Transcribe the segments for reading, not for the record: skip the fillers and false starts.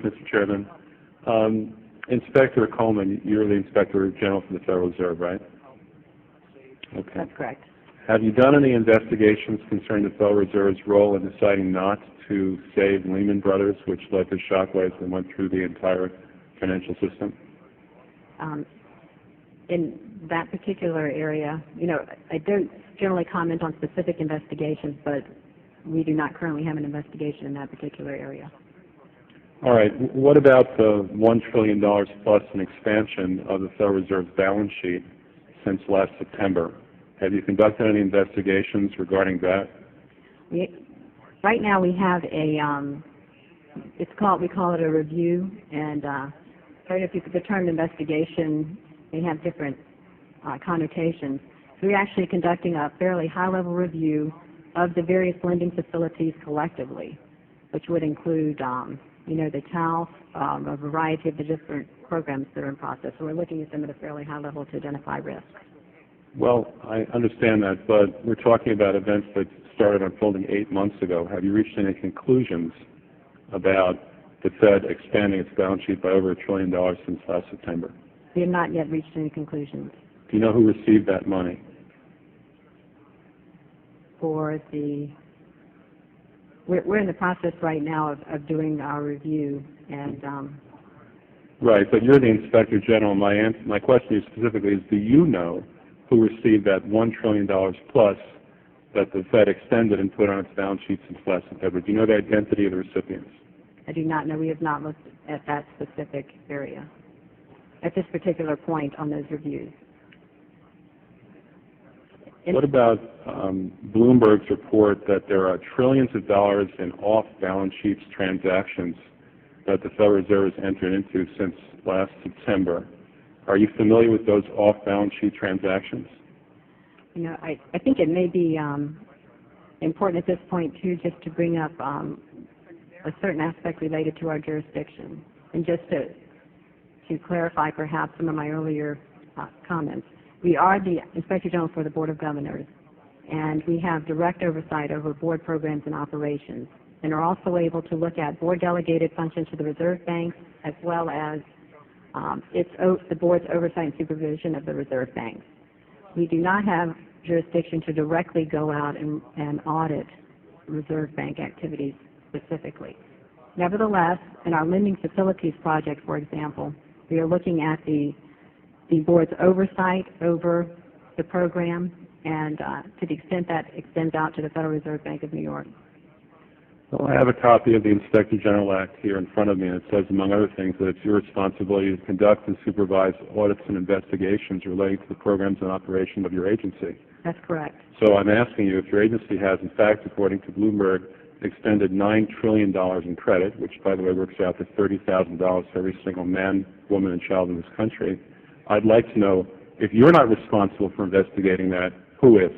Mr. Chairman. Inspector Coleman, you're the Inspector General for the Federal Reserve, right? Okay. That's correct. Have you done any investigations concerning the Federal Reserve's role in deciding not to save Lehman Brothers, which led to shockwaves that went through the entire financial system? In that particular area, I don't generally comment on specific investigations, but we do not currently have an investigation in that particular area. All right. What about the $1 trillion plus in expansion of the Federal Reserve's balance sheet since last September? Have you conducted any investigations regarding that? Right now we have we call it a review, and the term investigation may have different connotations. So we're actually conducting a fairly high-level review of the various lending facilities collectively, which would include, the TALF, a variety of the different programs that are in process. So we're looking at them at a fairly high level to identify risks. Well, I understand that, but we're talking about events that started unfolding 8 months ago. Have you reached any conclusions about the Fed expanding its balance sheet by over $1 trillion since last September? We have not yet reached any conclusions. Do you know who received that money? We're in the process right now of doing our review, and Right, but you're the Inspector General. My question to you specifically is, do you know who received that $1 trillion plus that the Fed extended and put on its balance sheet since last September? Do you know the identity of the recipients? I do not know. We have not looked at that specific area at this particular point on those reviews. What about Bloomberg's report that there are trillions of dollars in off-balance sheet transactions that the Federal Reserve has entered into since last September? Are you familiar with those off-balance sheet transactions? I think it may be important at this point, too, just to bring up a certain aspect related to our jurisdiction. And just to clarify perhaps some of my earlier comments. We are the Inspector General for the Board of Governors, and we have direct oversight over board programs and operations, and are also able to look at board-delegated functions to the Reserve banks, as well as the board's oversight and supervision of the Reserve banks. We do not have jurisdiction to directly go out and audit Reserve bank activities specifically. Nevertheless, in our lending facilities project, for example, we are looking at the board's oversight over the program, and to the extent that extends out to the Federal Reserve Bank of New York. Well, I have a copy of the Inspector General Act here in front of me, and it says, among other things, that it's your responsibility to conduct and supervise audits and investigations relating to the programs and operation of your agency. That's correct. So I'm asking you if your agency has, in fact, according to Bloomberg, extended $9 trillion in credit, which, by the way, works out to $30,000 for every single man, woman, and child in this country. I'd like to know, if you're not responsible for investigating that, who is?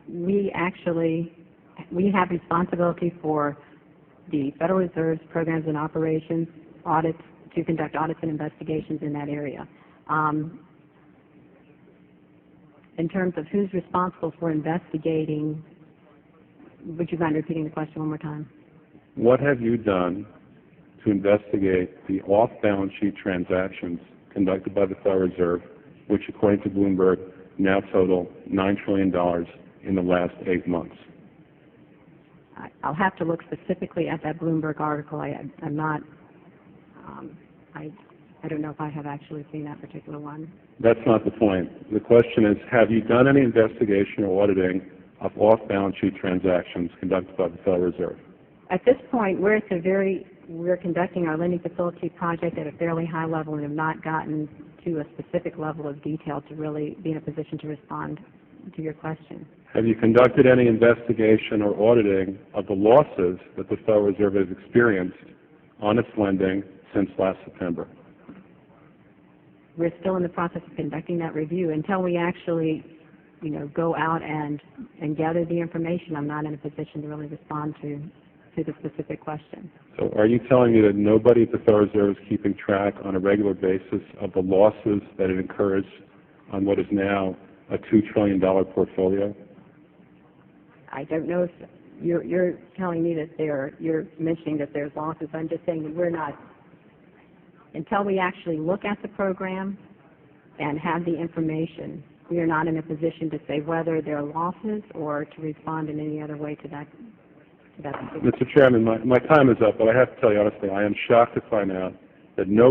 We have responsibility for the Federal Reserve's programs and operations, audits, to conduct audits and investigations in that area. In terms of who's responsible for investigating, would you mind repeating the question one more time? What have you done to investigate the off-balance sheet transactions conducted by the Federal Reserve, which, according to Bloomberg, now total $9 trillion in the last 8 months? I'll have to look specifically at that Bloomberg article. I don't know if I have actually seen that particular one. That's not the point. The question is, have you done any investigation or auditing of off-balance sheet transactions conducted by the Federal Reserve? At this point, we're conducting our lending facility project at a fairly high level and have not gotten to a specific level of detail to really be in a position to respond to your question. Have you conducted any investigation or auditing of the losses that the Federal Reserve has experienced on its lending since last September? We're still in the process of conducting that review. Until we actually, go out and gather the information, I'm not in a position to really respond to the specific question. So are you telling me that nobody at the Federal Reserve is keeping track on a regular basis of the losses that it incurs on what is now a $2 trillion portfolio? I don't know if you're telling me that you're mentioning that there's losses. I'm just saying that we're not, until we actually look at the program and have the information, we are not in a position to say whether there are losses or to respond in any other way to that. Mr. Chairman, my time is up, but I have to tell you honestly, I am shocked to find out that no